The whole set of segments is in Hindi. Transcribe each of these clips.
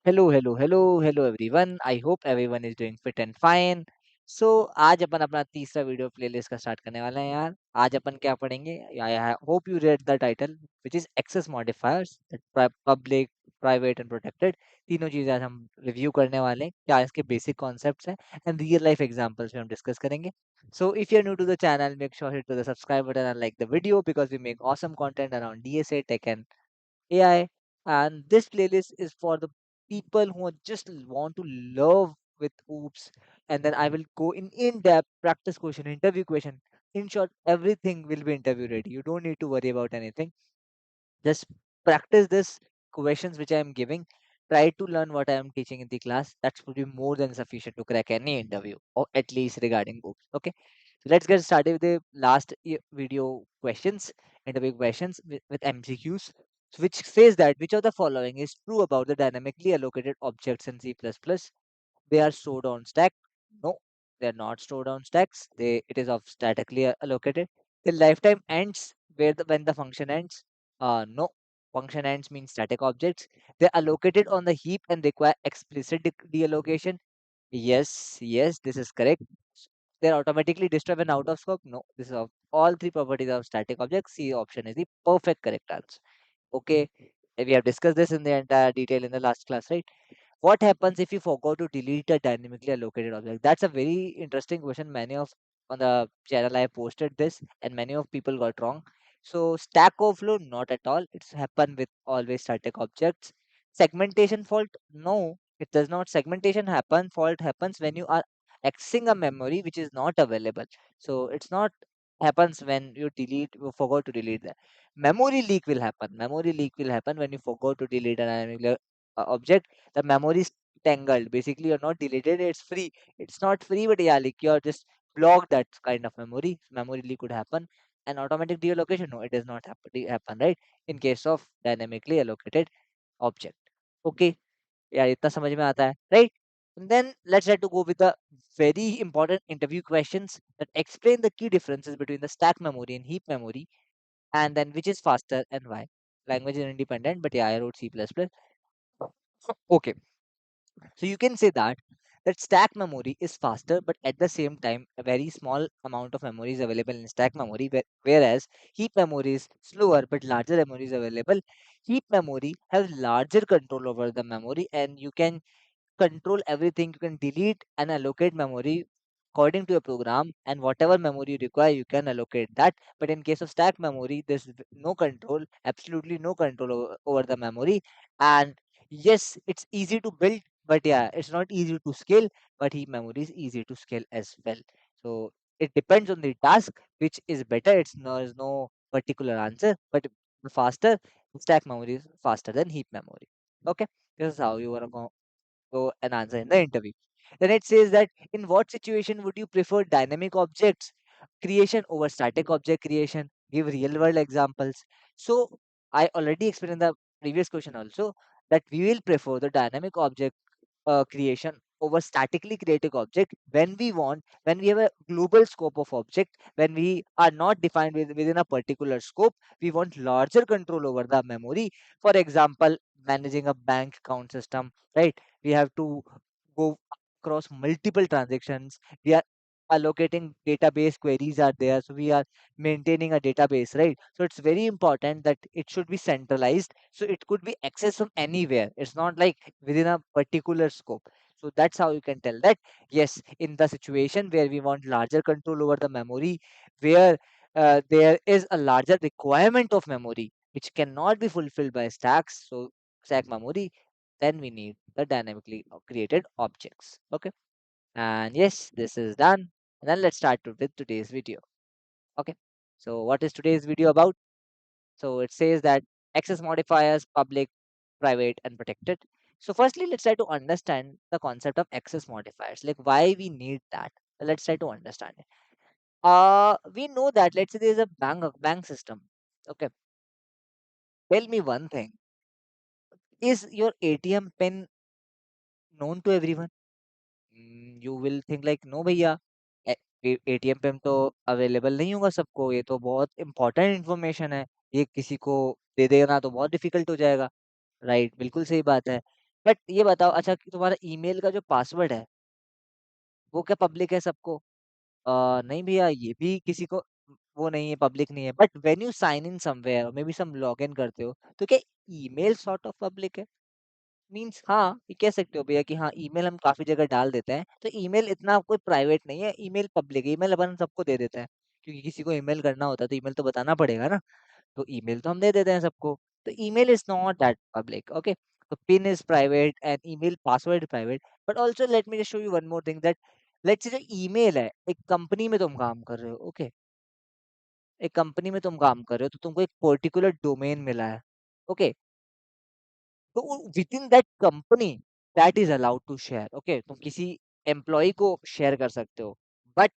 Hello everyone. I hope everyone is doing fit and fine. So आज अपन अपना तीसरा वीडियो प्लेलिस्ट का स्टार्ट करने वाले हैं यार। आज अपन क्या पढ़ेंगे? I hope you read the title which is access modifiers, public, private and protected. तीनों चीजें आज हम रिव्यू करने वाले हैं, क्या इसके बेसिक कॉन्सेप्ट्स हैं एंड रियल लाइफ एग्जांपल्स में हम डिस्कस करेंगे। So if you are new to the channel, make sure hit to the subscribe button and like the video because we make awesome content around DSA, tech and AI, and this playlist is for the people who are just want to love with oops, and then I will go in-depth practice question, interview question. In short, everything will be interview ready. You don't need to worry about anything. Just practice this questions which I am giving. Try to learn what I am teaching in the class. That would be more than sufficient to crack any interview, or at least regarding books. Okay. So let's get started with the last video questions, interview questions with MCQs, which says that which of the following is true about the dynamically allocated objects in C++? They are stored on stack. No, they are not stored on stacks. It is of statically allocated. The lifetime ends when the function ends. No, function ends means static objects. They're allocated on the heap and require explicit deallocation. Yes, this is correct. They're automatically destroyed when out of scope. No, this is of all three properties of static objects. C option is the perfect correct answer. Okay, we have discussed this in the entire detail in the last class, right? What happens if you forgot to delete a dynamically allocated object? That's a very interesting question. Many of on the channel I posted this, and many of people got wrong. So stack overflow, not at all. It's happened with always static objects. Segmentation fault, no, it does not. Segmentation happen. Fault happens when you are accessing a memory which is not available. So it's not happens when you forgot to delete that. Memory leak will happen. Memory leak will happen when you forgot to delete an dynamic object. The memory is tangled. Basically, you're not deleted, it's free. It's not free, but yeah, like you're just blocked that kind of memory. Memory leak could happen. And automatic deallocation, no, it does not happen, right? In case of dynamically allocated object. Okay, yeah, इतना समझ में आता है, right? And then let's try to go with the very important interview questions that explain the key differences between the stack memory and heap memory, and then which is faster and why. Language is independent, but yeah, I wrote C++. Okay, so you can say that stack memory is faster, but at the same time, a very small amount of memory is available in stack memory, whereas heap memory is slower, but larger memory is available. Heap memory has larger control over the memory, and you can control everything. You can delete and allocate memory according to a program, and whatever memory you require, you can allocate that. But in case of stack memory, there's no control, absolutely no control over the memory. And yes, it's easy to build, but yeah, it's not easy to scale. But heap memory is easy to scale as well. So it depends on the task, which is better. There's no particular answer, but faster stack memory is faster than heap memory. Okay, this is how you wanna go and answer in the interview. Then it says that in what situation would you prefer dynamic objects creation over static object creation? Give real world examples. So I already explained in the previous question also that we will prefer the dynamic object creation over statically created object when we have a global scope of object, when we are not defined within a particular scope. We want larger control over the memory. For example, managing a bank account system, right? We have to go across multiple transactions. We are allocating database queries are there, so we are maintaining a database, right? So it's very important that it should be centralized, so it could be accessed from anywhere. It's not like within a particular scope. So that's how you can tell that yes, in the situation where we want larger control over the memory, where there is a larger requirement of memory which cannot be fulfilled by stacks, so stack memory, then we need the dynamically created objects. Okay, and yes, this is done. And then let's start with today's video. Okay, so what is today's video about? So it says that access modifiers, public, private, and protected. So firstly, let's try to understand the concept of access modifiers, like why we need that. Let's try to understand it. We know that let's say there is a bank system. Okay, tell me one thing: is your ATM pin known to everyone? You will think like no भैया, एटीएम पे तो अवेलेबल नहीं होगा सबको, ये तो बहुत इंपॉर्टेंट इन्फॉर्मेशन है, ये किसी को दे देना तो बहुत डिफिकल्ट हो जाएगा, राइट? बिल्कुल सही बात है। बट ये बताओ अच्छा कि तुम्हारा ईमेल का जो पासवर्ड है वो क्या पब्लिक है सबको? नहीं भैया, ये भी किसी को वो नहीं है, पब्लिक नहीं है। But when you sign in somewhere, maybe some login करते हो, तो क्या ईमेल सॉर्ट ऑफ पब्लिक है? मीन्स हाँ, ये कह सकते हो भैया कि हाँ, ईमेल हम काफ़ी जगह डाल देते हैं, तो ईमेल इतना कोई प्राइवेट नहीं है, ईमेल पब्लिक है, ईमेल अपन सबको दे देते हैं। क्योंकि किसी को ईमेल करना होता है, तो ईमेल तो बताना पड़ेगा ना, तो ईमेल तो हम दे देते हैं सबको। तो email is not that public, okay? तो pin is private and email password private, but also let me just show you one more thing that let's say जो ईमेल है, एक कंपनी में तुम काम कर रहे हो, ओके? एक कंपनी में तुम काम कर रहे हो, तो तुमको एक पर्टिकुलर डोमेन मिला है, ओके? तो within that company that is allowed to share, okay? तुम किसी एम्प्लॉय को शेयर कर सकते हो, but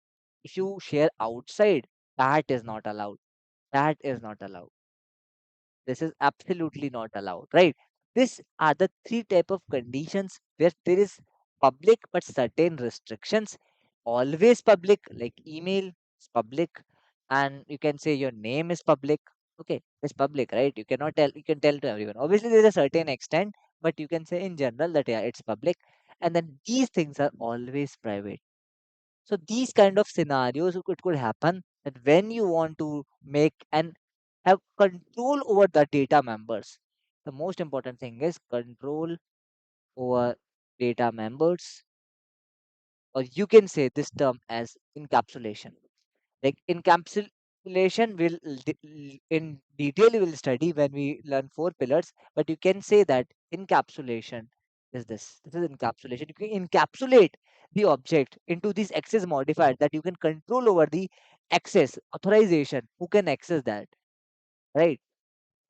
if you share outside, that is not allowed, that is not allowed, this is absolutely not allowed, right? These are the three type of conditions where there is public but certain restrictions. Always public, like email is public, and you can say your name is public. Okay, it's public, right? You cannot tell, you can tell to everyone. Obviously, there's a certain extent, but you can say in general that yeah, it's public. And then these things are always private. So these kind of scenarios it could happen that when you want to make and have control over the data members. The most important thing is control over data members, or you can say this term as encapsulation. Like encapsulation will in detail we will study when we learn four pillars, but you can say that encapsulation is this. This is encapsulation. You can encapsulate the object into these access modifier that you can control over the access authorization. Who can access that, right?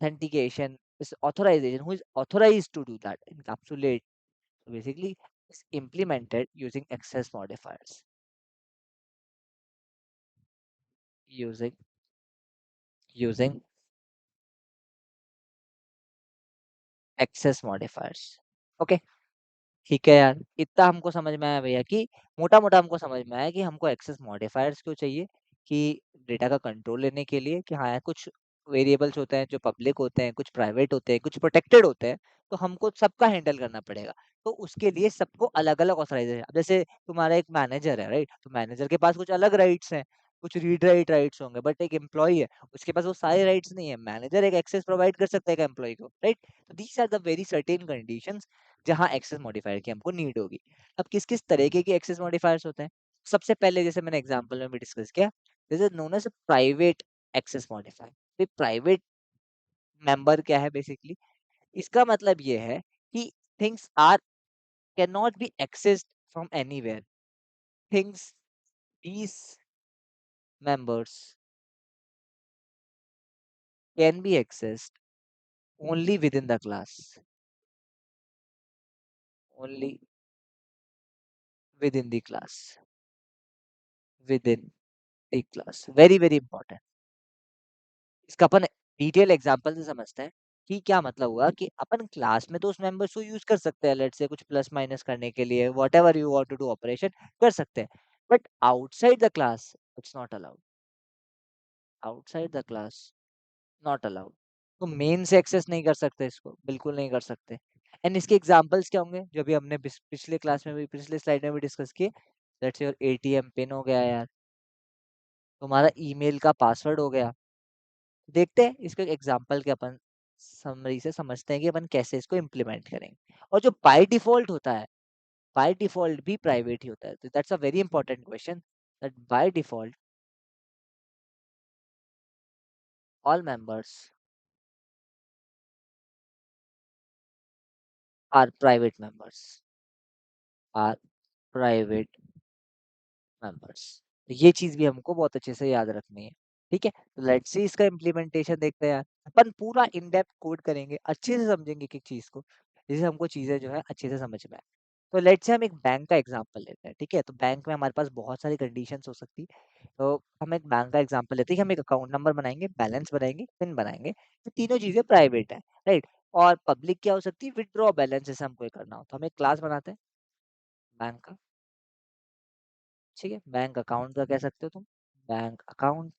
Authentication is authorization. Who is authorized to do that? Encapsulate. So basically, it's implemented using access modifiers. Using using access modifiers. Okay. ठीक है यार, इतना हमको समझ में आया भैया कि मोटा-मोटा हमको समझ में आया कि हमको एक्सेस मॉडिफायर्स क्यों चाहिए, कि डेटा का कंट्रोल लेने के लिए कि हाँ यार, कुछ वेरिएबल्स होते हैं जो पब्लिक होते हैं, कुछ प्राइवेट होते हैं, कुछ प्रोटेक्टेड होते हैं, तो हमको सबका हैंडल करना पड़ेगा। तो उसके लिए सबको अलग-अलग ऑथराइजेशन, अब जैसे तुम्हारा एक मैनेजर है, राइट? तो मैनेजर के पास कुछ अलग राइट्स हैं, कुछ रीड राइट राइट्स होंगे, बट एक एम्प्लॉयी है, उसके पास वो सारे राइट्स नहीं है। मैनेजर एक एक्सेस प्रोवाइड कर सकता है एक एम्प्लॉयी को, राइट? तो these are the very certain conditions जहाँ एक्सेस मॉडिफायर की हमको नीड होगी। अब किस-किस तरीके के एक्सेस मॉडिफायर्स होते हैं? सबसे पहले जैसे मैंने एग्जांपल में भी डिस्कस किया, this is known as a private access modifier. तो प्राइवेट मेंबर क्या है बेसिकली? इसका मतलब ये है कि things are can not be accessed from anywhere. Things these members can be accessed only within the class, only within the class, within the class. Very very important. इसका अपन डिटेल एग्जांपल से समझते हैं कि क्या मतलब हुआ कि अपन क्लास में तो उस मेंबर्स को यूज कर सकते हैं, लेट्स से कुछ प्लस माइनस करने के लिए, whatever you want to do operation कर सकते हैं, but outside the class it's not allowed, outside the class not allowed. तो मेन से एक्सेस नहीं कर सकते, इसको बिल्कुल नहीं कर सकते। एंड इसके एग्जांपल्स क्या होंगे जो भी हमने पिछले क्लास में भी, पिछले स्लाइड में भी डिस्कस किए। लेट्स योर एटीएम पिन हो गया यार, तुम्हारा ईमेल का पासवर्ड हो गया। देखते हैं इसके एग्जांपल के अपन समरी से समझते हैं कि अपन कैसे इसको इम्प्लीमेंट करेंगे। और जो बाय डिफॉल्ट होता है, बाय डिफॉल्ट भी प्राइवेट ही होता है, तो that's a very important question, that by default all members are private members, are private members. तो ये चीज भी हमको बहुत अच्छे से याद रखनी है। ठीक है, तो लेट्स सी इसका इम्प्लीमेंटेशन देखते हैं यार। अपन पूरा इन डेप्थ कोड करेंगे, अच्छे से समझेंगे एक एक चीज को, जिससे हमको चीजें जो है अच्छे से समझ में आए। तो लेट्स से हम एक बैंक का एग्जांपल लेते हैं, ठीक है? तो बैंक में हमारे पास बहुत सारी कंडीशंस हो सकती है। तो हम एक बैंक का एग्जांपल लेते हैं कि हम एक अकाउंट नंबर बनाएंगे, बैलेंस बनाएंगे, पिन बनाएंगे। तो तीनों चीजें प्राइवेट है, राइट? और पब्लिक क्या हो सकती है? विथड्रॉ बैलेंस, जैसे हमको ये करना हो तो हम एक क्लास बनाते हैं बैंक का, ठीक है? बैंक अकाउंट का कह सकते हो तुम, बैंक अकाउंट।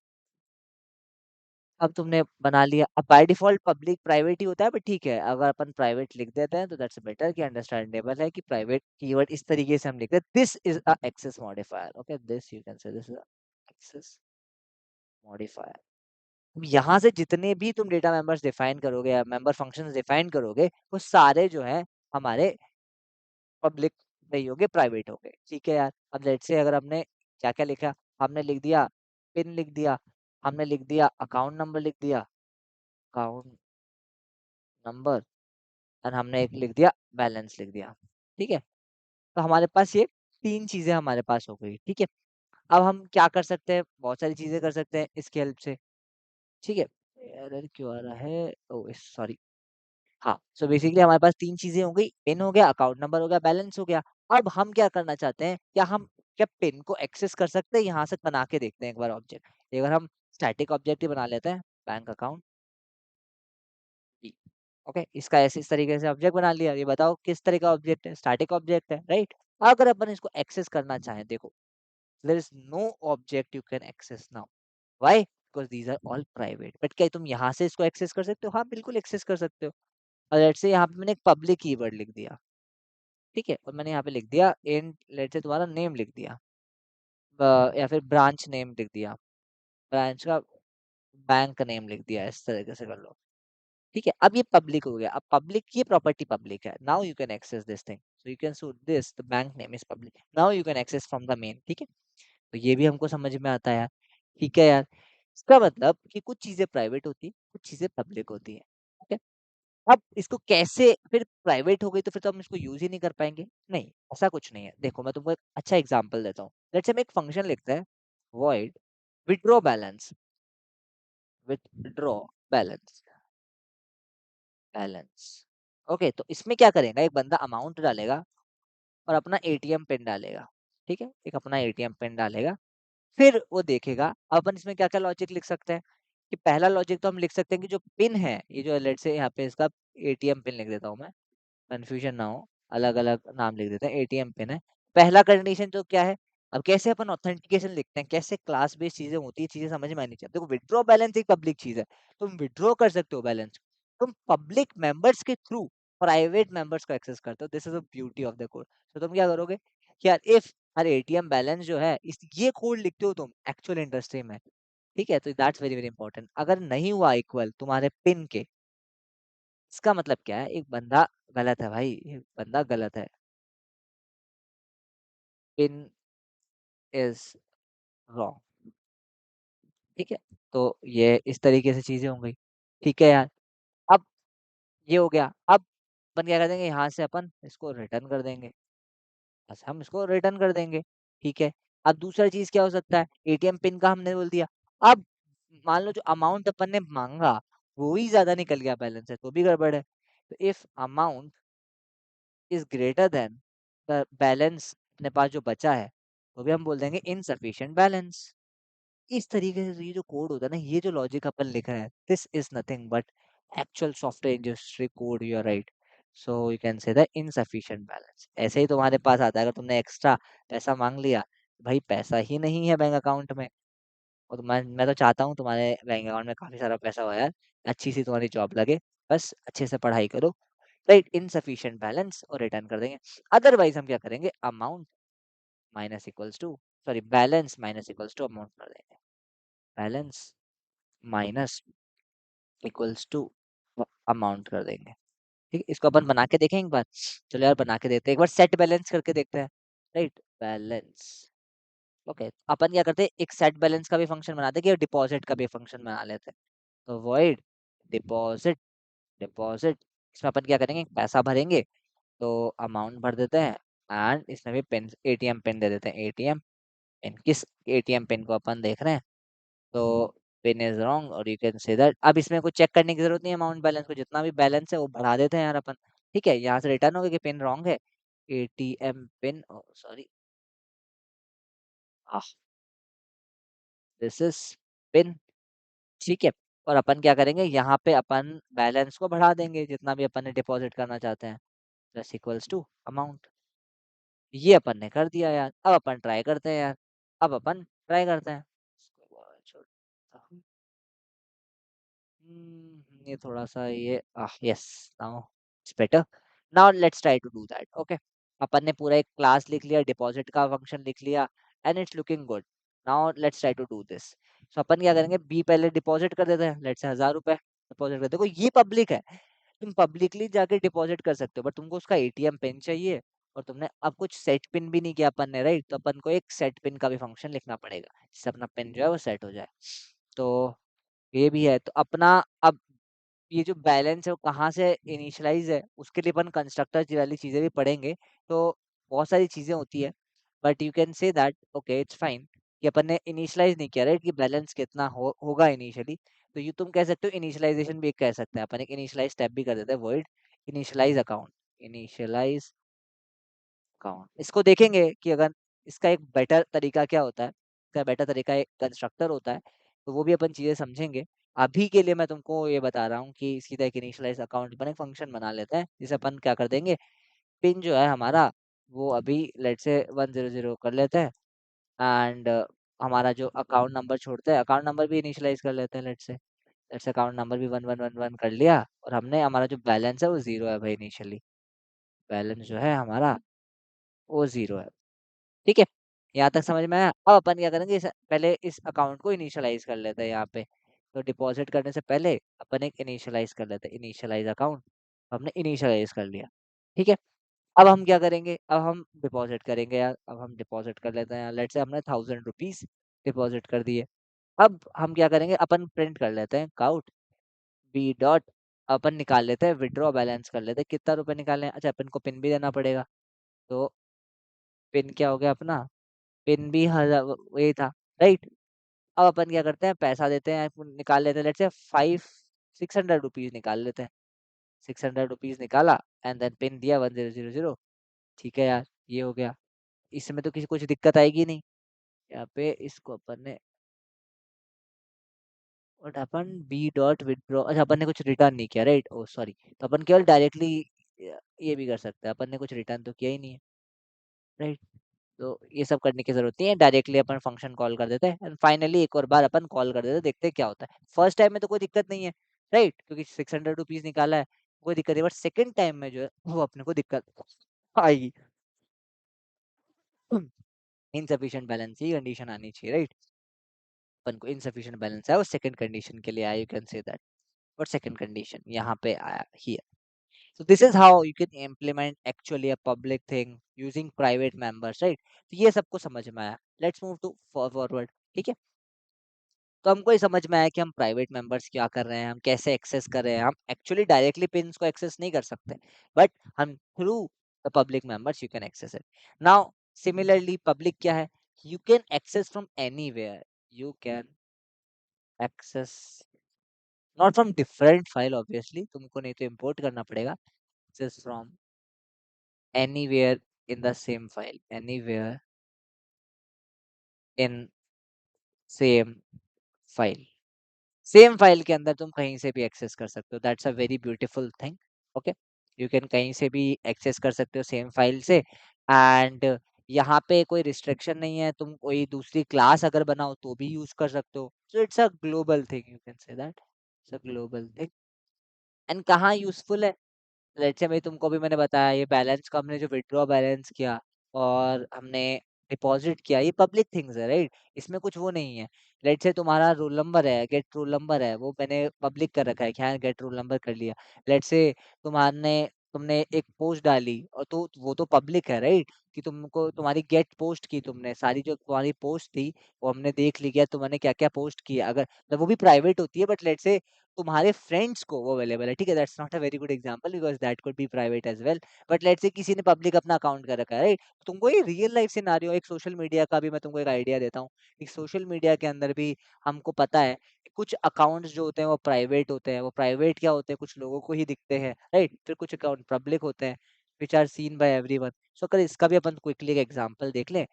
अब तुमने बना लिया, अब बाय डिफॉल्ट पब्लिक प्राइवेट ही होता है, बट ठीक है, अगर अपन प्राइवेट लिख देते हैं तो दैट्स बेटर, कि अंडरस्टैंडेबल है कि प्राइवेट कीवर्ड इस तरीके से हम लिखते हैं, this is a access modifier, okay, this you can say this is access modifier. यहाँ से जितने भी तुम डेटा मेंबर्स डिफाइन करोगे या मेंबर फंक्शंस डिफाइन करोगे, वो सारे जो है हमारे पब्लिक नहीं होंगे, प्राइवेट होंगे, ठीक है यार। अब लेट्स से अगर हमने क्या क्या लिखा, हमने लिख दिया पिन लिख दिया, हमने लिख दिया अकाउंट नंबर लिख दिया, अकाउंट नंबर, और हमने एक लिख दिया बैलेंस लिख दिया, ठीक है। तो हमारे पास ये तीन चीजें हमारे पास हो गई, ठीक है। अब हम क्या कर सकते हैं, बहुत सारी चीजें कर सकते हैं इसकी हेल्प से, ठीक है। एरर क्यों आ रहा है, ओ सॉरी। हाँ, सो बेसिकली हमारे पास तीन चीजें हो गई, पिन हो गया, अकाउंट नंबर हो गया, बैलेंस हो गया। अब हम क्या करना चाहते हैं, क्या हम क्या पिन को एक्सेस कर सकते हैं, यहाँ से बना के देखते हैं एक बार ऑब्जेक्ट। एक बार हम स्टैटिक ऑब्जेक्ट ही बना लेते हैं, बैंक अकाउंट, ओके, इसका ऐसे इस तरीके से ऑब्जेक्ट बना लिया। ये बताओ किस तरह का ऑब्जेक्ट है, स्टैटिक ऑब्जेक्ट है, राइट। अगर अपन इसको एक्सेस करना चाहें, देखो, there is no object you can access now, why, because these are all private. But क्या तुम यहाँ से इसको एक्सेस कर सकते हो, हाँ बिल्कुल एक्सेस कर सकते हो। और लेट्स से यहाँ पे मैंने एक पब्लिक कीवर्ड लिख दिया, ठीक है, और मैंने यहाँ पे लिख दिया इन, लेट्स से तुम्हारा नेम लिख दिया, या फिर ब्रांच नेम लिख दिया, ब्रांच का बैंक नेम लिख दिया, इस तरीके से कर लो, ठीक है। अब ये पब्लिक हो गया, अब पब्लिक, ये प्रॉपर्टी पब्लिक है, now you can access this thing, so you can show this the bank name is public, now you can access from the main, ठीक है। तो ये भी हमको समझ में आता है यार, ठीक है यार। इसका मतलब कि कुछ चीजें प्राइवेट होती है, कुछ चीजें पब्लिक होती है, ठीक है। अब इसको कैसे, फिर प्राइवेट हो गई तो फिर तो हम इसको यूज ही नहीं कर पाएंगे, नहीं, ऐसा कुछ नहीं है। देखो मैं तुमको एक अच्छा एग्जांपल देता हूँ, लेट्स से हम एक फंक्शन लिखते हैं, void withdraw balance, withdraw balance, balance, okay. तो इसमें क्या करेगा, एक बंदा अमाउंट डालेगा और अपना एटीएम पिन डालेगा, ठीक है, एक अपना एटीएम पिन डालेगा, फिर वो देखेगा। अब अपन इसमें क्या क्या लॉजिक लिख सकते हैं, कि पहला लॉजिक तो हम लिख सकते हैं कि जो पिन है, ये जो लेट से यहाँ पे इसका एटीएम पिन लिख देता हूँ मैं, कंफ्यूजन ना हो, अलग अलग नाम लिख देते हैं, एटीएम पिन है। पहला कंडीशन तो क्या है, अब कैसे अपन ऑथेंटिकेशन लिखते हैं, कैसे क्लास बेस्ड चीजें होती है, चीजें समझ में आनी चाहिए। देखो विड्रॉ बैलेंस एक पब्लिक चीज है, तुम विड्रॉ कर सकते हो बैलेंस, तुम पब्लिक मेंबर्स के थ्रू प्राइवेट मेंबर्स को एक्सेस करते हो, this is the beauty of the code. तो तुम क्या करोगे कि यार इफ अरे एटीएम बैलेंस जो है, इस ये कोड लिखते हो तुम एक्चुअल इंडस्ट्री में, ठीक है। तो दैट्स वेरी वेरी इंपॉर्टेंट, अगर नहीं हुआ इक्वल तुम्हारे पिन के, इसका मतलब क्या है, एक बंदा गलत है भाई, एक बंदा गलत है, पिन इज रॉन्ग, ठीक है। तो ये इस तरीके से चीजें हो गई, ठीक है यार। अब ये हो गया, अब अपन क्या कर देंगे, यहाँ से अपन इसको रिटर्न कर देंगे, बस हम इसको रिटर्न कर देंगे, ठीक है। अब दूसरा चीज क्या हो सकता है, एटीएम पिन का हमने बोल दिया। अब मान लो जो अमाउंट अपन ने मांगा वो ही ज्यादा निकल गया बैलेंस है, तो भी गड़बड़ है। तो if amount is greater than the balance अपने पास जो बचा है, तो भी हम बोल देंगे इनसफिशिएंट बैलेंस। इस तरीके से ये जो कोड होता है ना, ये जो लॉजिक अपन लिख रहे हैं, this is nothing but actual software industry code, you are right. So you can say the insufficient balance, ऐसे ही तुम्हारे पास आता है, अगर तुमने एक्स्ट्रा पैसा मांग लिया, भाई पैसा ही नहीं है बैंक अकाउंट में, और मैं तो चाहता हूँ तुम्हारे बैंक अकाउंट में काफी सारा पैसा हो यार, अच्छी सी तुम्हारी जॉब लगे, बस अच्छे से पढ़ाई करो, राइट, इनसफिशिएंट बैलेंस, और रिटर्न कर देंगे। अदरवाइज हम क्या करेंगे, amount minus equals to, sorry balance minus equals to amount कर देंगे, balance minus equals to amount कर देंगे, ठीक है। इसको अपन बना के देखें एक बार, चलो यार बना के देखते हैं एक बार, सेट बैलेंस करके देखते हैं, राइट, बैलेंस, ओके। अपन क्या करते हैं, एक सेट बैलेंस का भी फंक्शन बनाते हैं कि डिपॉजिट का भी फंक्शन बना लेते हैं। तो वॉइड डिपॉजिट, डिपॉजिट, इसमें अपन क्या करेंगे, पैसा भरेंगे, तो अमाउंट भर देते हैं, एंड इसमें भी पिन, एटीएम पिन दे देते हैं, एटीएम पिन, किस एटीएम पिन को अपन देख रहे हैं, तो पिन इज रॉन्ग, और यू कैन से दैट। अब इसमें कुछ चेक करने की जरूरत नहीं है, अमाउंट बैलेंस को जितना भी बैलेंस है वो बढ़ा देते हैं यार अपन, ठीक है। यहाँ से रिटर्न हो गया कि पिन रॉन्ग है, ATM pin, sorry, this is pin, ठीक है। और अपन क्या करेंगे, यहाँ पे अपन बैलेंस को बढ़ा देंगे जितना भी अपन ने डिपॉजिट करना चाहते हैं, प्लस इक्वल्स टू अमाउंट, ये अपन ने कर दिया यार। अब अपन ट्राई करते हैं यार, अब अपन ट्राई करते हैं, ये थोड़ा-सा ये yes, now it's better. Now let's try to do that, okay. अपन ने पूरा एक क्लास लिख लिया, डिपॉज़िट का फंक्शन लिख लिया and it's looking good. Now let's try to do this. So अपन क्या करेंगे, बी पहले डिपॉज़िट कर देते हैं, लेट्स से ₹1000 डिपॉज़िट कर, देखो ये पब्लिक है, तुम पब्लिकली जाके डिपॉज़िट कर सकते हो, बट तुमको उसका एटीएम पिन चाहिए और तुमने अब कुछ सेट पिन भी नहीं किया अपन ने, राइट? तो अपन को एक सेट पिन का भी फंक्शन लिखना पड़ेगा, जिससे अपना पिन जो है वो सेट हो जाए। तो ये भी है। तो अपना अब ये जो बैलेंस है वो कहाँ से इनिशियलाइज़ है, उसके लिए अपन कंस्ट्रक्टर वाली चीज़ें भी पढ़ेंगे। तो बहुत सारी चीज़ें होती है, but you can say that okay it's fine कि अपन ने इनिशियलाइज़ नहीं किया, राइट? कि बैलेंस कितना होगा इनिशियली। तो ये तुम कह सकते हो, इनिशियलाइज़ेशन भी एक कह सकते हैं अपन, एक इनिशियलाइज़ स्टेप भी कर देते हैं, void initialize account, initialize account. इसको देखेंगे कि अगर इसका एक बेटर तरीका क्या होता है, इसका बेटर तरीका एक कंस्ट्रक्टर होता है, तो वो भी अपन चीज़ें समझेंगे। अभी के लिए मैं तुमको ये बता रहा हूँ कि सीधा एक इनिशियलाइज़ अकाउंट अपन एक फंक्शन बना लेते हैं, जिसे अपन क्या कर देंगे, पिन जो है हमारा वो अभी लेट्स से 100 कर लेते हैं एंड हमारा जो अकाउंट नंबर छोड़ते हैं, अकाउंट नंबर भी इनिशियलाइज़ कर लेते हैं लेट्स से अकाउंट नंबर भी 1111 कर लिया और हमने हमारा जो बैलेंस है वो 0 है भाई इनिशियली। बैलेंस जो है हमारा वो 0 है। ठीक है? यहाँ तक समझ में आया? अब अपन क्या करेंगे, इस पहले इस अकाउंट को इनिशियलाइज़ कर लेते हैं यहाँ पे। तो डिपॉज़िट करने से पहले अपन एक इनिशियलाइज़ कर लेते हैं, इनिशियलाइज़ अकाउंट, हमने इनिशियलाइज़ कर लिया। ठीक है? अब हम क्या करेंगे, अब हम डिपॉज़िट करेंगे यार, अब हम डिपॉज़िट कर लेते हैं, लेट्स से हमने ₹1000 डिपॉज़िट कर दिए। अब हम क्या करेंगे, अपन प्रिंट कर लेते हैं काउट बी डॉट, अपन निकाल लेते हैं, विथड्रॉ बैलेंस कर लेते हैं, कितना रुपए निकालने हैं? अच्छा, अपन को पिन भी देना पड़ेगा, तो पिन क्या हो गया अपना, पिन भी वही था, राइट? अब अपन क्या करते हैं, पैसा देते हैं, निकाल लेते हैं, लेट्स से 5 ₹600 निकाल लेते हैं। ₹600 निकाला एंड देन पिन दिया 1000। ठीक है यार, ये हो गया। इसमें तो किसी कुछ दिक्कत आएगी नहीं। यहाँ पे इसको अपन ने what happened, B dot withdraw, अच्छा अपन ने कुछ रिटर्न नहीं किया, राइट? Oh sorry. तो अपन केवल डायरेक्टली ये भी कर सकते हैं, अपन ने कुछ रिटर्न तो किया ही नहीं है, राइट? तो ये सब करने की जरूरत नहीं है, डायरेक्टली अपन फंक्शन कॉल कर देते हैं एंड फाइनली एक और बार अपन कॉल कर देते हैं, देखते हैं क्या होता है। फर्स्ट टाइम में तो कोई दिक्कत नहीं है, राइट? क्योंकि ₹600 निकाला है, कोई दिक्कत नहीं, बट सेकंड टाइम में जो है वो अपने को दिक्कत आएगी। इनसफिशिएंट बैलेंस की कंडीशन आनी चाहिए, राइट? अपन को इनसफिशिएंट बैलेंस है, वो सेकंड कंडीशन के लिए आया, यू कैन से दैट। और सेकंड कंडीशन यहाँ पे आया here. So this is how you can implement actually a public thing using private members, right? तो ये सबको समझ में आया। Let's move to forward, ठीक है? तो हमको ये समझ में आया कि हम प्राइवेट मेंबर्स क्या कर रहे हैं, हम कैसे एक्सेस कर रहे हैं। हम एक्चुअली डायरेक्टली पिन्स को एक्सेस नहीं कर सकते, बट हम through the public members you can access it. Now similarly public क्या है, you can access from anywhere, you can access not from different file, obviously तुमको नहीं तो इंपोर्ट करना पड़ेगा, access from anywhere in the same file, anywhere in same file, same file के अंदर तुम कहीं से भी एक्सेस कर सकते हो, that's a very beautiful thing, okay. You can कहीं से भी एक्सेस कर सकते हो सेम फाइल से एंड यहाँ पे कोई रिस्ट्रिक्शन नहीं है, तुम कोई दूसरी क्लास अगर बनाओ तो भी यूज कर सकते हो। So it's a global thing, you can say that it's a global thing. And कहाँ यूजफुल है, लेट्स से भाई तुमको भी मैंने बताया, ये बैलेंस को हमने जो विथड्रॉ बैलेंस किया और हमने डिपॉजिट किया, ये पब्लिक थिंग्स है, राइट? इसमें कुछ वो नहीं है। लेट्स से तुम्हारा रोल नंबर है, गेट रोल नंबर है, वो मैंने पब्लिक कर रखा है कि हाँ गेट रोल नंबर कर लिया। लेट्स से तुम्हारे तुमने एक पोस्ट डाली और तो वो तो पब्लिक है, राइट? कि तुमको तुम्हारी गेट पोस्ट की, तुमने सारी जो तुम्हारी पोस्ट थी वो हमने देख ली क्या तुमने क्या क्या पोस्ट किया, अगर तो वो भी प्राइवेट होती है, बट लेट्स से तुम्हारे फ्रेंड्स को वो अवेलेबल है, ठीक है? That's not a very good example because that could be private as well, but let's say किसी ने पब्लिक अपना अकाउंट कर रखा है, राइट? तुमको ये रियल लाइफ सिनेरियो, एक सोशल मीडिया का भी मैं तुमको एक आइडिया देता हूँ। एक सोशल मीडिया के अंदर भी हमको पता है कि कुछ अकाउंट्स जो होते हैं वो प्राइवेट होते हैं, वो प्राइवेट क्या होते हैं, कुछ लोगों को ही दिखते हैं, राइट? फिर कुछ अकाउंट पब्लिक होते हैं which are seen by everyone. So अगर इसका भी अपन क्विकली एक एग्जांपल देख लें,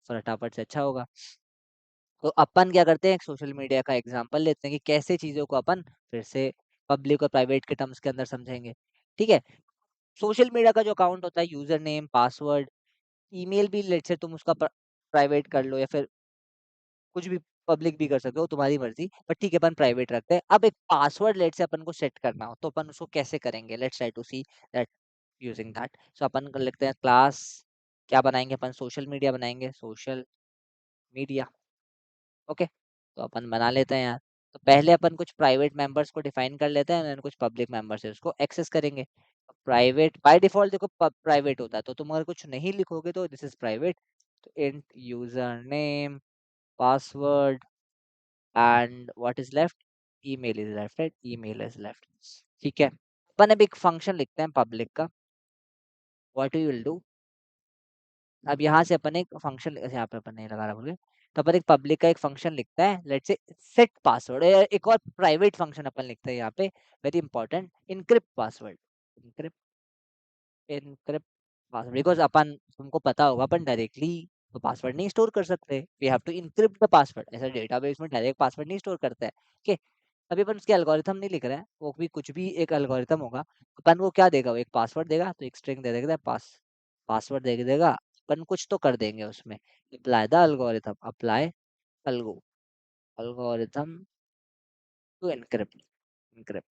फटाफट से अच्छा होगा। तो अपन क्या करते हैं, एक सोशल मीडिया का एग्जांपल लेते हैं कि कैसे चीज़ों को अपन फिर से पब्लिक और प्राइवेट के टर्म्स के अंदर समझेंगे, ठीक है? सोशल मीडिया का जो अकाउंट होता है, यूज़र नेम, पासवर्ड, ईमेल भी लेट्स से तुम उसका प्राइवेट कर लो या फिर कुछ भी पब्लिक भी कर सकते हो, तुम्हारी मर्जी, बट ठीक है अपन प्राइवेट रखते हैं। अब एक पासवर्ड लेट से अपन को सेट करना हो तो अपन उसको कैसे करेंगे? Let's try to see that using that. So अपन कर लेते हैं क्लास, क्या बनाएंगे अपन? सोशल मीडिया बनाएंगे, सोशल मीडिया। ओके, तो अपन बना लेते हैं यार। तो पहले अपन कुछ प्राइवेट मेंबर्स को डिफाइन कर लेते हैं, और कुछ पब्लिक मेंबर्स है उसको एक्सेस करेंगे। प्राइवेट बाय डिफॉल्ट देखो प्राइवेट होता है, तो तुम अगर कुछ नहीं लिखोगे तो दिस इज प्राइवेट। तो int user name, password, and what is left? Email is left, right? Email is left. ठीक है, अपन अब एक फंक्शन लिखते हैं पब्लिक का। व्हाट यू विल डू, अब यहाँ से अपन एक फंक्शन, यहाँ पे अपन नहीं लगा रहा बोल के, तो अपन एक पब्लिक का एक फंक्शन लिखता है, लेट्स से सेट पासवर्ड। एक और प्राइवेट फंक्शन अपन लिखते हैं यहाँ पे, very important, encrypt password. Encrypt, encrypt password, because अपन, तुमको पता होगा अपन डायरेक्टली तो पासवर्ड नहीं स्टोर कर सकते, we have to encrypt the password. ऐसा डेटाबेस में डायरेक्ट पासवर्ड नहीं स्टोर करता है। ओके, अभी अपन उसके एल्गोरिथम नहीं लिख रहे हैं, वो भी कुछ भी एक एल्गोरिथम होगा। अपन वो क्या देगा? वो एक पासवर्ड देगा, तो एक स्ट्रिंग दे देगा, पासवर्ड दे देगा। अपन कुछ तो कर देंगे उसमें, apply the algorithm, apply algo, algorithm to encrypt, encrypt.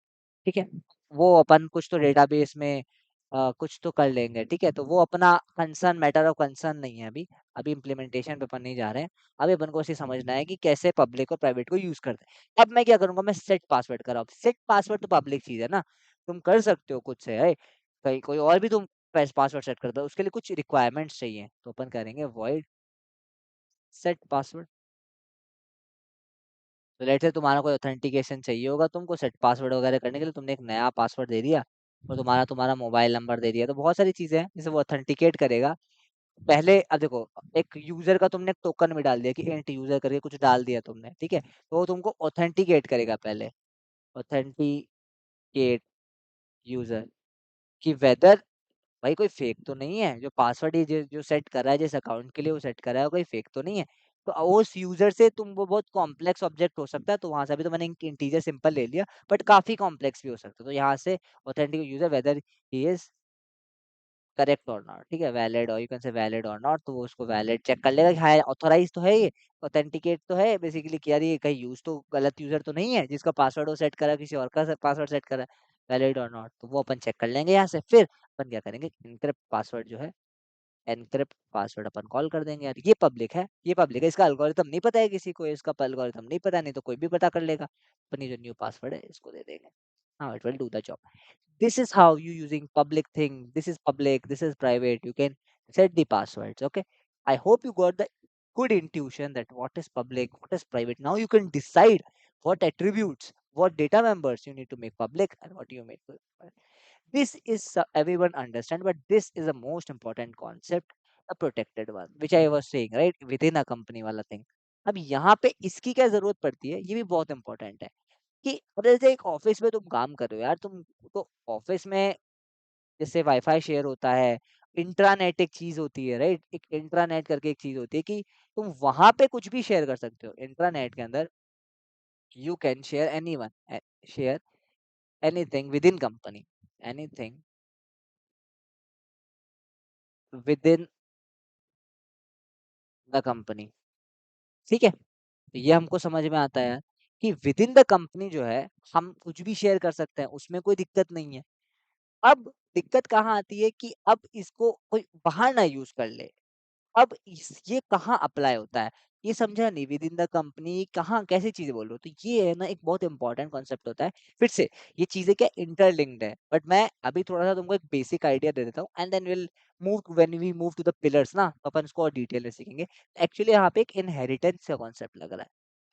ठीक है, वो अपन कुछ तो डेटाबेस में कुछ तो कर लेंगे। ठीक है, तो वो अपना कंसर्न, मैटर ऑफ कंसर्न नहीं है अभी। अभी इम्प्लीमेंटेशन पे अपन नहीं जा रहे हैं। अभी अपन को इसे समझना है कि कैसे पब्लिक और प्राइवेट को यूज करते हैं। अब मैं क्या करूंगा? मैं सेट पासवर्ड कर रहा हूँ। सेट पासवर्ड तो पब्लिक चीज है ना, तुम कर सकते हो खुद से है, कहीं कोई और भी तुम पासवर्ड सेट कर दो, उसके लिए कुछ रिक्वायरमेंट्स चाहिए, तो अपन करेंगे वॉइड सेट पासवर्ड। तो लेट से तुम्हारा कोई ऑथेंटिकेशन चाहिए होगा तुमको सेट पासवर्ड वगैरह करने के लिए, तुमने एक नया पासवर्ड दे दिया, और तुम्हारा तुम्हारा मोबाइल नंबर दे दिया, तो बहुत सारी चीजें हैं जिसे वो ऑथेंटिकेट करेगा। पहले अब देखो, एक यूजर का तुमने टोकन में डाल दिया कि इंट यूजर करके कुछ डाल दिया तुमने, ठीक है, तो वो तुमको ऑथेंटिकेट करेगा पहले, ऑथेंटिकेट यूजर, कि वेदर भाई कोई फेक तो नहीं है, जो पासवर्ड ही जो सेट कर रहा है, जिस अकाउंट के लिए वो सेट कर रहा है, वो कोई फेक तो नहीं है। तो उस यूजर से तुम, वो बहुत कॉम्प्लेक्स ऑब्जेक्ट हो सकता है, तो वहां से भी तो मैंने इंटीजर सिंपल ले लिया, बट काफी कॉम्प्लेक्स भी हो सकता है, तो यहाँ से authentic user weather he is correct और नॉट, ठीक है, वैलिड, और यू कैन से वैलिड और नॉट, तो वो उसको वैलिड चेक कर लेगा कि हाँ ऑथोराइज तो है ये, ऑथेंटिकेट तो है बेसिकली, कि यार ये कहीं यूज तो गलत यूजर तो नहीं है जिसका पासवर्ड वो सेट करा, किसी और का पासवर्ड सेट करा, वैलिड और नॉट, तो वो अपन चेक कर लेंगे यहाँ से। फिर अपन क्या करेंगे? इनक्रिप्ट पासवर्ड जो है, एनक्रिप्ट पासवर्ड अपन कॉल कर देंगे यार। ये पब्लिक है, ये पब्लिक है, इसका एल्गोरिथम नहीं पता है किसी को, इसका एल्गोरिथम नहीं पता, नहीं तो कोई भी पता कर लेगा। अपन ये जो न्यू पासवर्ड है इसको दे देंगे, हाँ it will do the job. This is how you using public thing, this is public, this is private, you can set the passwords. Okay, I hope you got the good intuition that what is public, what is private. Now you can decide what attributes, what data members you need to make public and what you make private. This is everyone understand, but this is the most important concept, a protected one, which I was saying, right, within a company वाला thing। अब यहाँ पे इसकी क्या जरूरत पड़ती है, ये भी बहुत इंपॉर्टेंट है, कि अब जैसे एक ऑफिस में तुम काम कर रहे हो यार, तुम तो ऑफिस में जैसे वाईफाई शेयर होता है, इंट्रानेट एक चीज होती है, राइट, एक इंट्रानेट करके एक चीज होती है, कि तुम वहां पे कुछ भी शेयर कर सकते हो इंट्रानेट के अंदर। You can share any one, share anything with in company, anything with in the company. ठीक है, तो ये हमको समझ में आता है कि विद इन द कंपनी जो है, हम कुछ भी शेयर कर सकते हैं, उसमें कोई दिक्कत नहीं है। अब दिक्कत कहाँ आती है कि अब इसको कोई बाहर ना यूज कर ले। अब ये कहाँ अप्लाई होता है, ये समझा नहीं, विद इन द कंपनी कहाँ कैसी चीजें बोल रहे हो, तो ये है ना एक बहुत इंपॉर्टेंट कॉन्सेप्ट होता है। फिर से ये चीजें क्या इंटरलिंक्ड है, बट मैं अभी थोड़ा सा तुमको एक बेसिक आइडिया दे देता हूँ, and then will move, when we move to the pillars ना, तो अपन इसको और डिटेल में सीखेंगे। एक्चुअली यहाँ पे एक इनहेरिटेंस का कॉन्सेप्ट लग रहा है,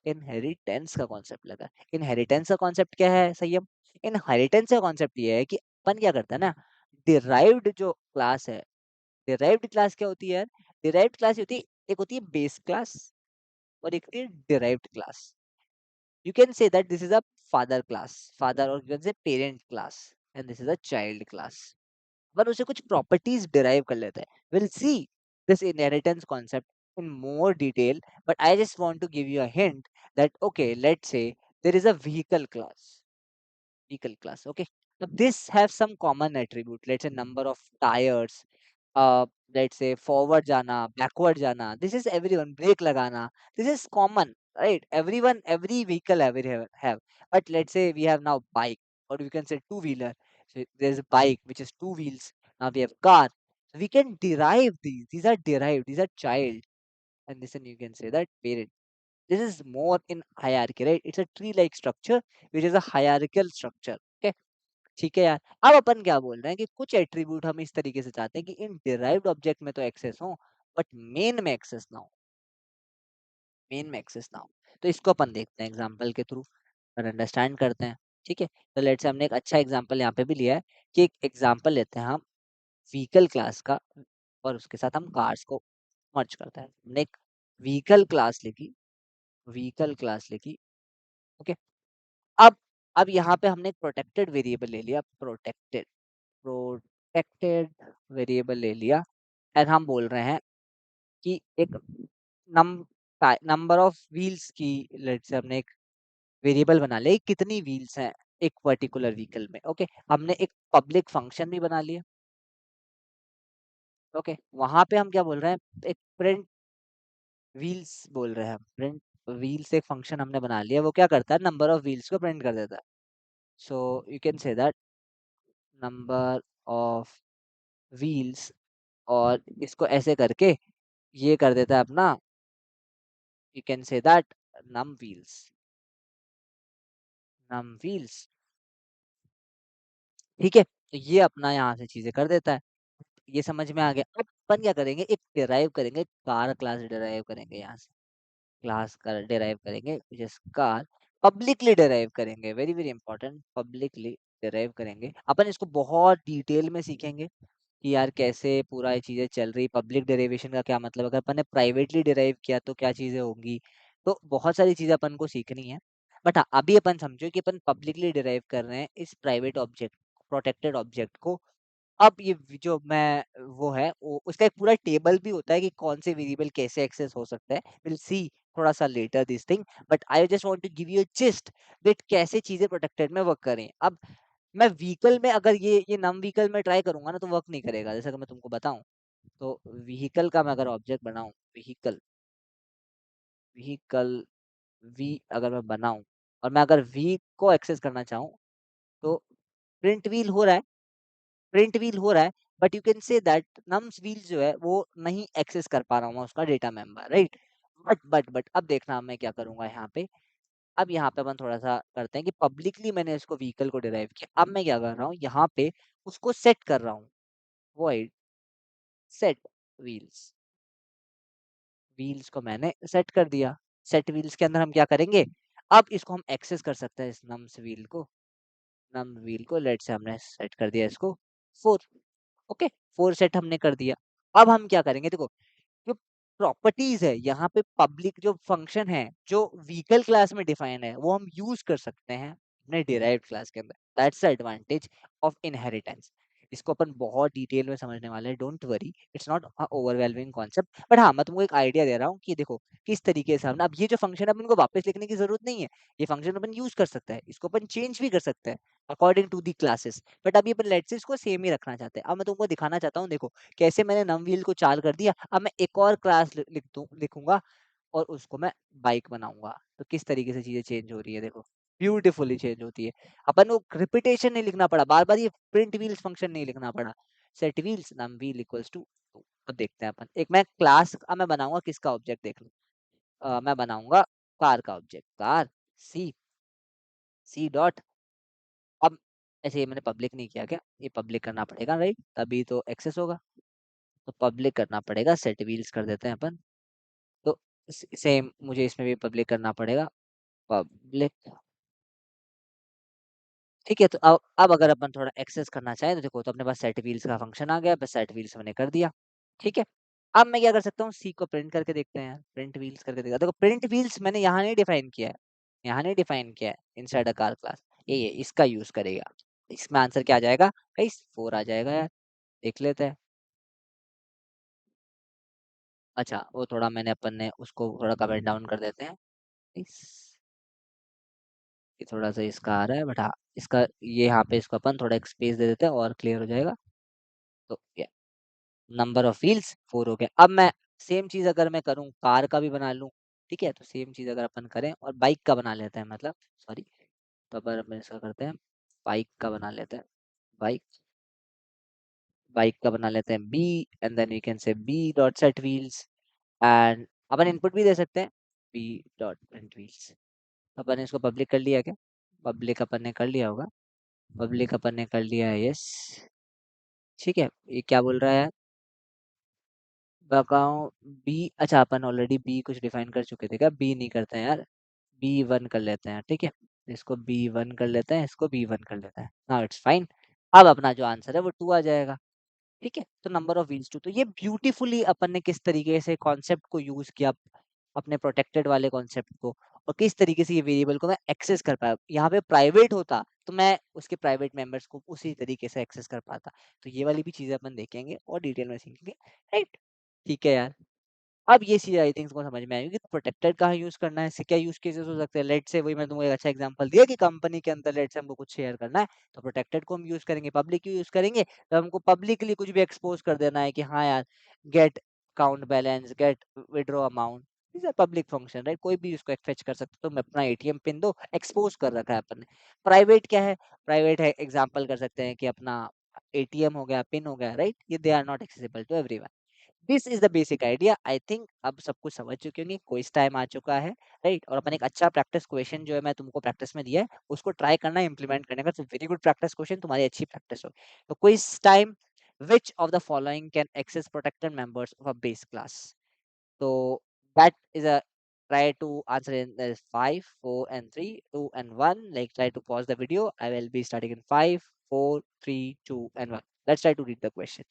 इनहेरिटेंस का कॉन्सेप्ट लगा है। इनहेरिटेंस का कॉन्सेप्ट क्या है संयम? इनहेरिटेंस का कॉन्सेप्ट ये है कि अपन क्या करता है ना, डिराइव्ड जो क्लास है, डिराइव्ड क्लास क्या होती है यार? डिराइव्ड क्लास होती है, एक होती है बेस क्लास और एक होती है derived class. You can say that this is a father class, father, और you can say parent class, and this is a child class. पर उसे कुछ प्रॉपर्टीज डिराइव कर लेते हैं। Will see this inheritance concept in more detail, but I just want to give you a hint that okay, let's say there is a vehicle class, vehicle class. Okay, now this have some common attribute, let's say number of tires, uh let's say forward jana, backward jana, this is everyone, brake lagana, this is common, right? Every vehicle have. But let's say we have now bike, or we can say two wheeler. So there's a bike which is two wheels. Now we have car. So we can derive these are derived, these are child, and listen, you can say that parent. This is more in hierarchy, right? It's a tree like structure which is a hierarchical structure. Okay, ठीक है यार। अब अपन क्या बोल रहे हैं कि कुछ एट्रीब्यूट हम इस तरीके से चाहते हैं कि इन डिराइव्ड ऑब्जेक्ट में तो एक्सेस हो, बट मेन में एक्सेस ना हो, मेन में एक्सेस ना हो। तो इसको अपन देखते हैं एग्जांपल के थ्रू और अंडरस्टैंड करते हैं। ठीक है, तो लेट्स से हमने एक अच्छा एग्जांपल यहाँ पे भी लिया है कि एक एग्जांपल लेते हैं हम व्हीकल क्लास का, और उसके साथ हम कार्स को मर्ज करते हैं। हमने एक व्हीकल क्लास लिखी, व्हीकल क्लास लिखी। ओके, अब अब यहाँ पे हमने एक प्रोटेक्टेड वेरिएबल ले लिया, प्रोटेक्टेड वेरिएबल ले लिया, एंड हम बोल रहे हैं कि एक नम नंबर ऑफ व्हील्स की, लेट्स से हमने एक वेरिएबल बना लिया, कितनी व्हील्स हैं एक पर्टिकुलर व्हीकल में। ओके, हमने एक पब्लिक फंक्शन भी बना लिया। ओके, वहां पे हम क्या बोल रहे हैं, एक प्रिंट व्हील्स बोल रहे हैं हम, प्रिंट व्हील्स एक फंक्शन हमने बना लिया, वो क्या करता है, नंबर ऑफ व्हील्स को प्रिंट कर देता है। So you can say that number of wheels, और इसको ऐसे करके ये कर देता है अपना, you can say that num wheels, num wheels. ठीक है, तो ये अपना यहाँ से चीजें कर देता है। ये समझ में आ गया। अब अपन क्या करेंगे, एक डिराइव करेंगे, कार क्लास डिराइव करेंगे यहाँ से, क्लास का डिराइव करेंगे जिस कार, पब्लिकली डिराइव करेंगे, very very important, publicly derive करेंगे। अपन इसको बहुत डिटेल में सीखेंगे कि यार कैसे पूरा ये चीजें चल रही, पब्लिक डेरिवेशन का क्या मतलब, अगर अपन ने प्राइवेटली डिराइव किया तो क्या चीजें होंगी। तो बहुत सारी चीजें अपन को सीखनी है। बट हाँ, अभी अपन समझो कि अपन पब्लिकली डिराइव कर रहे हैं इस प्राइवेट ऑब्जेक्ट, प्रोटेक्टेड ऑब्जेक्ट को। अब ये जो मैं वो है वो उसका एक पूरा टेबल भी होता है कि कौन से वेरिएबल कैसे एक्सेस हो सकता है, विल सी थोड़ा सा later this thing. But I just want to give you gist that कैसे चीजें प्रोटेक्टेड में वर्क करें। अब मैं व्हीकल में अगर ये नम व्हीकल में ट्राई करूंगा ना तो वर्क नहीं करेगा। जैसे अगर मैं तुमको बताऊं, तो व्हीकल का मैं अगर ऑब्जेक्ट बनाऊं, व्हीकल, व्हीकल वी अगर मैं बनाऊं, और मैं अगर वी को एक्सेस करना चाहूं, तो प्रिंट व्हील हो रहा है, प्रिंट व्हील हो रहा है, but you can say that nums wheel जो है वो नहीं एक्सेस कर पा रहा हूँ मैं उसका डेटा मेंबर, राइट। बट अब देखना मैं क्या करूंगा यहाँ पे। अब यहाँ पे अपन थोड़ा सा करते हैं कि पब्लिकली मैंने इसको व्हीकल को डिराइव किया। अब मैं क्या कर रहा हूँ यहाँ पे, उसको सेट कर रहा हूँ, वॉइड सेट व्हील्स, व्हील्स को मैंने सेट कर दिया। सेट व्हील्स के अंदर हम क्या करेंगे, अब इसको हम एक्सेस कर सकते हैं, इस नम्स व्हील को, नम व्हील को, लेट से हमने सेट कर दिया इसको 4। ओके, 4 सेट हमने कर दिया। अब हम क्या करेंगे, देखो जो प्रॉपर्टीज है यहाँ पे, पब्लिक जो फंक्शन है जो व्हीकल क्लास में डिफाइन है वो हम यूज कर सकते हैं अपने डिराइव्ड क्लास के अंदर। That's the advantage of inheritance. इसको अपन बहुत डिटेल में समझने वाले हैं, don't worry, it's not overwhelming concept. But हाँ, मैं तुमको एक आइडिया दे रहा हूँ कि देखो किस तरीके से हम, अब ये जो फंक्शन है अपन को वापस लिखने की जरूरत नहीं है, ये फंक्शन अपन यूज कर सकते हैं, इसको अपन चेंज भी कर सकते हैं according to the classes. But अभी अपन लेट्स से इसको सेम ही रखना चाहते हैं। अब मैं तुमको दिखाना चाहता हूँ, देखो कैसे मैंने नम व्हील को 4 कर दिया। अब मैं एक और क्लास लिखूंगा और उसको मैं बाइक बनाऊंगा, तो किस तरीके से चीजें चेंज हो रही है, देखो ब्यूटीफुली चेंज होती है। अपन को रिपीटेशन नहीं लिखना पड़ा, बार बार ये प्रिंट व्हील्स फंक्शन नहीं लिखना पड़ा। Set wheels num wheel equals to, अब देखते हैं अपन, एक मैं क्लास अब मैं बनाऊंगा किसका ऑब्जेक्ट, देख लो। मैं बनाऊंगा कार का ऑब्जेक्ट, कार सी, सी डॉट। अब ऐसे ये मैंने पब्लिक नहीं किया क्या, ये पब्लिक करना पड़ेगा, राइट, तभी तो एक्सेस होगा। तो पब्लिक करना पड़ेगा, सेट व्हील्स कर देते हैं अपन। तो सेम मुझे इसमें भी पब्लिक करना पड़ेगा, पब्लिक। ठीक है, तो अब अगर अपन थोड़ा एक्सेस करना चाहें तो देखो, तो अपने पास सेट व्हील्स का फंक्शन आ गया, बस सेट व्हील्स मैंने कर दिया। ठीक है, अब मैं क्या कर सकता हूँ, सी को प्रिंट करके देखते हैं, प्रिंट व्हील्स करके देखा, देखो प्रिंट व्हील्स मैंने यहाँ नहीं डिफाइन किया है, यहाँ नहीं डिफाइन किया है इनसाइड अ कार क्लास, ये इसका यूज करेगा। इसमें आंसर क्या आ जाएगा भाई, 4 आ जाएगा यार, देख लेते हैं। अच्छा, वो थोड़ा मैंने अपन ने उसको थोड़ा कमेंट डाउन कर देते हैं, इस ये थोड़ा सा इसका आ रहा है, बट हाँ इसका, ये यहाँ पे इसको अपन थोड़ा एक स्पेस दे देते हैं और क्लियर हो जाएगा। तो नंबर ऑफ व्हील्स 4 हो गया। अब मैं सेम चीज अगर मैं करूं, कार का भी बना लूं, ठीक है, तो सेम चीज़ अगर अपन करें और बाइक का बना लेते हैं, मतलब सॉरी, तो अपन अपन इसका करते हैं, बाइक का बना लेते हैं, बाइक बाइक का बना लेते हैं B, and then you can say B dot set wheels, and अपन इनपुट भी दे सकते हैं बी डॉट प्रिंट व्हील्स। अपन ने इसको पब्लिक कर लिया क्या? पब्लिक अपन ने कर लिया होगा, पब्लिक अपन ने कर लिया है, यस। ठीक है, ये क्या बोल रहा है? बताओ बी, अच्छा अपन ऑलरेडी बी कुछ डिफाइन कर चुके थे क्या? बी नहीं करते हैं यार, बी वन कर लेते हैं, ठीक है। इसको बी वन कर लेते हैं, इसको बी वन कर लेते हैं, नाउ इट्स फाइन। अब अपना जो आंसर है वो टू आ जाएगा, ठीक है। तो नंबर ऑफ व्हील्स टू, तो ये ब्यूटीफुली अपन ने किस तरीके से कॉन्सेप्ट को यूज किया, अपने प्रोटेक्टेड वाले कॉन्सेप्ट को, और किस तरीके से ये वेरिएबल को मैं एक्सेस कर पाया। यहाँ पे प्राइवेट होता तो मैं उसके प्राइवेट मेंबर्स को उसी तरीके से एक्सेस कर पाता। तो ये वाली भी चीजें अपन देखेंगे और डिटेल में सीखेंगे, राइट? ठीक है यार, अब ये चीज़ आई थिंक को समझ में आएगी कि प्रोटेक्टेड कहाँ यूज करना है, इससे क्या यूज केसेस हो सकते हैं। लेट से वही मैं तुमको एक अच्छा एग्जांपल दिया कि कंपनी के अंदर लेट से हमको कुछ शेयर करना है, तो प्रोटेक्टेड को हम यूज करेंगे। पब्लिक क्यों यूज करेंगे? तो हमको पब्लिकली कुछ भी एक्सपोज कर देना है कि हाँ यार, get count balance, get withdraw amount, this are public function, right? कोई भी उसको फेच कर सकता है। तो मैं अपना एटीएम पिन दो, एक्सपोज कर रखा है अपन ने। प्राइवेट क्या है? प्राइवेट है, एग्जाम्पल कर सकते हैं कि अपना एटीएम हो गया, पिन हो गया, राइट? ये they are not accessible to everyone. This is the basic idea. I think अब सब कुछ समझ चुके होंगे, क्विज टाइम आ चुका है, राइट? और अपन एक अच्छा प्रैक्टिस क्वेश्चन जो है मैं तुमको प्रैक्टिस में दिया है उसको ट्राई करना, इंप्लीमेंट करने का। वेरी गुड प्रैक्टिस क्वेश्चन, तुम्हारी अच्छी प्रैक्टिस हो। तो quiz time, which of the following can access protected members of a base class? So that is a, try to answer in the 5 4 and 3 2 and 1. Like, try to pause the video. I will be starting in 5 4 3 2 and 1. Let's try to read the question.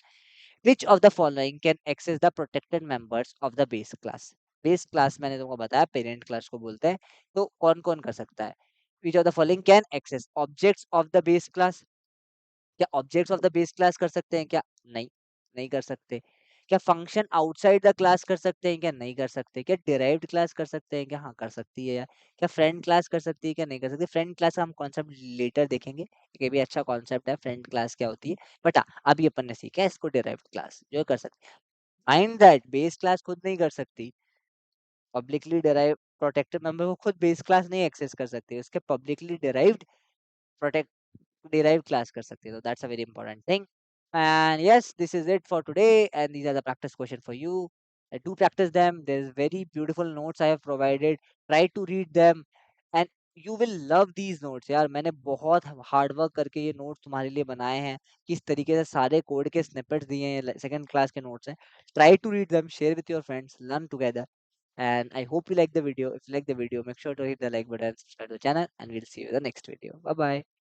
Which of the following can access the protected members of the base class? Base class मैंने तुमको बताया पेरेंट क्लास को बोलते हैं। तो कौन कौन कर सकता है? Which of the following can access objects of the base class? क्या objects of the base class कर सकते हैं क्या? नहीं, नहीं कर सकते। क्या फंक्शन आउटसाइड द क्लास कर सकते हैं क्या? नहीं कर सकते। क्या डिराइव्ड क्लास कर सकते हैं क्या? हाँ, कर सकती है यार। क्या फ्रेंड क्लास कर सकती है क्या? नहीं कर सकती। फ्रेंड क्लास का हम कॉन्सेप्ट लेटर देखेंगे, ये भी अच्छा कॉन्सेप्ट है, फ्रेंड क्लास क्या होती है। बट हाँ, अभी अपन ने सीखा है इसको, डिराइव्ड क्लास जो कर सकते हैं। माइंड दैट बेस क्लास खुद नहीं कर सकती, पब्लिकली डिराइव प्रोटेक्टेड मेंबर को खुद बेस क्लास नहीं एक्सेस कर सकती, उसके publicly derived protect derived class कर सकते हो. So that's a very important thing. And yes, this is it for today. And these are the practice question for you. Do practice them. There's very beautiful notes I have provided. Try to read them, and you will love these notes. यार मैंने बहुत हार्ड वर्क करके ये नोट्स तुम्हारे लिए बनाए हैं। किस तरीके से सारे कोड के स्निपेट्स दिए हैं, सेकंड क्लास के नोट्स हैं। Try to read them. Share with your friends. Learn together. And I hope you like the video. If you like the video, make sure to hit the like button, subscribe to the channel, and we'll see you in the next video. Bye bye.